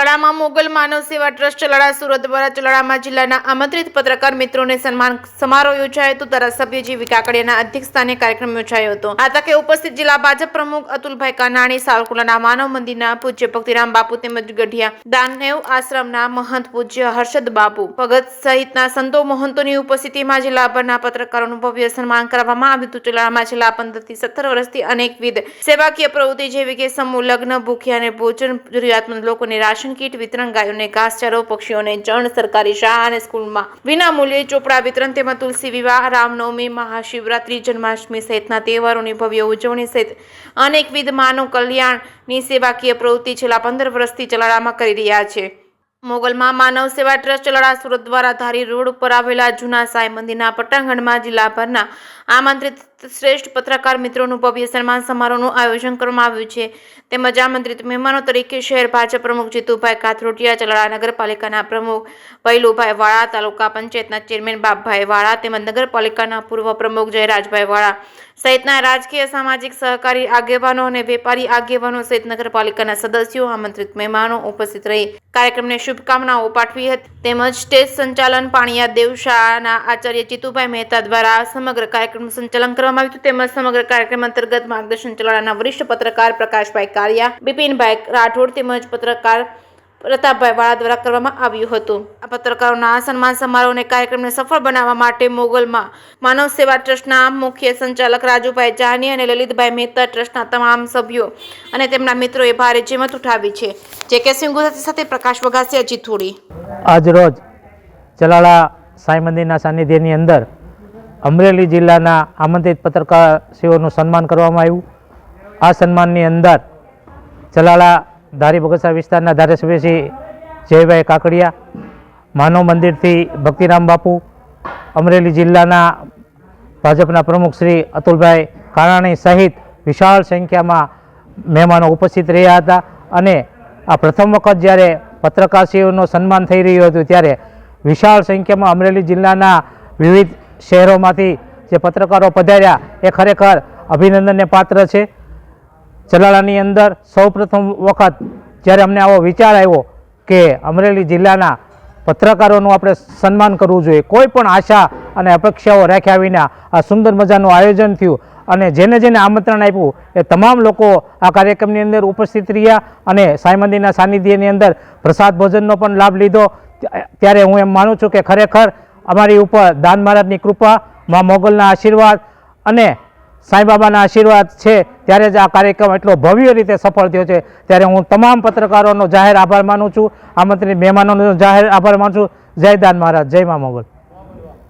ચલાળામાં મોગલ માનવ સેવા ટ્રસ્ટ ચલાળા સુરત દ્વારા ચલાળામાં જિલ્લાના આમંત્રિત પત્રકાર મિત્રોને સન્માન સમારોહ યોજાયો હતો। ધારાસભ્ય જીવી કાકડિયાના અધ્યક્ષસ્થાને કાર્યક્રમ યોજાયો હતો। આ તકે ઉપસ્થિત જિલ્લા ભાજપ પ્રમુખ અતુલભાઈ કાનાણી, સાવરકુંડલાના માનવ મંદિરના પૂજ્ય ભક્તિરામ બાપુ તેમજ ગઢિયા દાનવ આશ્રમના મહંત પૂજ્ય હર્ષદ બાપુ ભગત સહિતના સંતો મહંતોની ઉપસ્થિતિમાં જિલ્લાભરના પત્રકારોનું ભવ્ય સન્માન કરવામાં આવ્યું હતું। ચલાળામાં છેલ્લા 15 થી 17 વર્ષથી અનેકવિધ સેવાકીય પ્રવૃત્તિ જેવી કે સમૂહ લગ્ન, ભૂખ્યા અને ભોજન, જરૂરિયાતમંદ લોકોને રાશન કીટ વિતરણ, ગાયોને ઘાસચારો, પક્ષીઓને ચણ, સરકારી શાળા અને સ્કૂલમાં વિનામૂલ્યે ચોપડા વિતરણ તેમજ તુલસી વિવાહ, રામનવમી, મહાશિવરાત્રી, જન્માષ્ટમી સહિતના તહેવારોની ભવ્ય ઉજવણી સહિત અનેકવિધ માનવ કલ્યાણની સેવાકીય પ્રવૃત્તિ છેલ્લા 15 વર્ષથી ચલાળામાં કરી રહ્યા છે। મોગલમાં માનવ સેવા ટ્રસ્ટ ચલાળા સુરત દ્વારા ધારી રોડ ઉપર આવેલા જૂના સાંઈ મંદિરના પટાંગણમાં જિલ્લાભરના આમંત્રિત શ્રેષ્ઠ પત્રકાર મિત્રોનું ભવ્ય સન્માન સમારોહનું આયોજન કરવામાં આવ્યું છે। તેમજ આમંત્રિત મહેમાનો તરીકે શહેર ભાજપ પ્રમુખ જીતુભાઈ કાથરોટિયા, ચલાળા નગરપાલિકાના પ્રમુખ ભૈલુભાઈ વાળા, તાલુકા પંચાયતના ચેરમેન બાપભાઈ વાળા તેમજ નગરપાલિકાના પૂર્વ પ્રમુખ જયરાજભાઈ વાળા સહિતના રાજકીય, સામાજિક, સહકારી આગેવાનો અને વેપારી આગેવાનો સહિત નગરપાલિકાના સદસ્યો, આમંત્રિત મહેમાનો ઉપસ્થિત રહી કાર્યક્રમને શુભકામનાઓ પાઠવી હતી। તેમજ સ્ટેજ સંચાલન પાણીયા દેવશાળાના આચાર્ય જીતુભાઈ મહેતા દ્વારા સમગ્ર કાર્યક્રમનું સંચાલન કરવામાં આવ્યું હતું। તેમજ સમગ્ર કાર્યક્રમ અંતર્ગત માર્ગદર્શન ચલાળાના વરિષ્ઠ પત્રકાર પ્રકાશભાઈ કારિયા, બિપિનભાઈ રાઠોડ તેમજ પત્રકાર પ્રતાપભાઈ વાળા દ્વારા કરવામાં આવ્યું હતું। આ પત્રકારોના સન્માન સમારોહને કાર્યક્રમને સફળ બનાવવા માટે મોગલમાં માનવ સેવા ટ્રસ્ટના મુખ્ય સંચાલક રાજુભાઈ જાની અને લલિતભાઈ મહેતા, ટ્રસ્ટના તમામ સભ્યો અને તેમના મિત્રોએ ભારે જહેમત ઉઠાવી છે। જે.કે. સિંહ ગુજરાતી સાથે પ્રકાશ વઘાસિયા, જીથોડી। આજ રોજ ચલાળા સાંઈ મંદિરના સાનિધ્યની અંદર અમરેલી જિલ્લાના આમંત્રિત પત્રકારશ્રીઓનું સન્માન કરવામાં આવ્યું। આ સન્માનની અંદર ચલાળા ધારી બગસરા વિસ્તારના ધારાસભ્ય શ્રી જયભાઈ કાકડિયા, માનવ મંદિરથી ભક્તિરામ બાપુ, અમરેલી જિલ્લાના ભાજપના પ્રમુખ શ્રી અતુલભાઈ કાનાણી સહિત વિશાળ સંખ્યામાં મહેમાનો ઉપસ્થિત રહ્યા હતા। અને આ પ્રથમ વખત જ્યારે પત્રકારશ્રીઓનું સન્માન થઈ રહ્યું હતું ત્યારે વિશાળ સંખ્યામાં અમરેલી જિલ્લાના વિવિધ શહેરોમાંથી જે પત્રકારો પધાર્યા એ ખરેખર અભિનંદનને પાત્ર છે। ચલાળાની અંદર સૌપ્રથમ વખત જ્યારે અમને આવો વિચાર આવ્યો કે અમરેલી જિલ્લાના પત્રકારોનું આપણે સન્માન કરવું જોઈએ, કોઈ પણ આશા અને અપેક્ષાઓ રાખ્યા વિના આ સુંદર મજાનું આયોજન થયું અને જેને જેને આમંત્રણ આપ્યું એ તમામ લોકો આ કાર્યક્રમની અંદર ઉપસ્થિત રહ્યા અને સાંઈ મંદિરના સાનિધ્યની અંદર પ્રસાદ ભોજનનો પણ લાભ લીધો। ત્યારે હું એમ માનું છું કે ખરેખર અમારી ઉપર દાન મહારાજની કૃપા, મા મોગલના આશીર્વાદ અને સાંઈબાબાના આશીર્વાદ છે ત્યારે જ આ કાર્યક્રમ એટલો ભવ્ય રીતે સફળ થયો છે। ત્યારે હું તમામ પત્રકારોનો જાહેર આભાર માનું છું, આમંત્રિત મહેમાનોનો જાહેર આભાર માનું છું। જય દાન મહારાજ, જય મા મોગલ।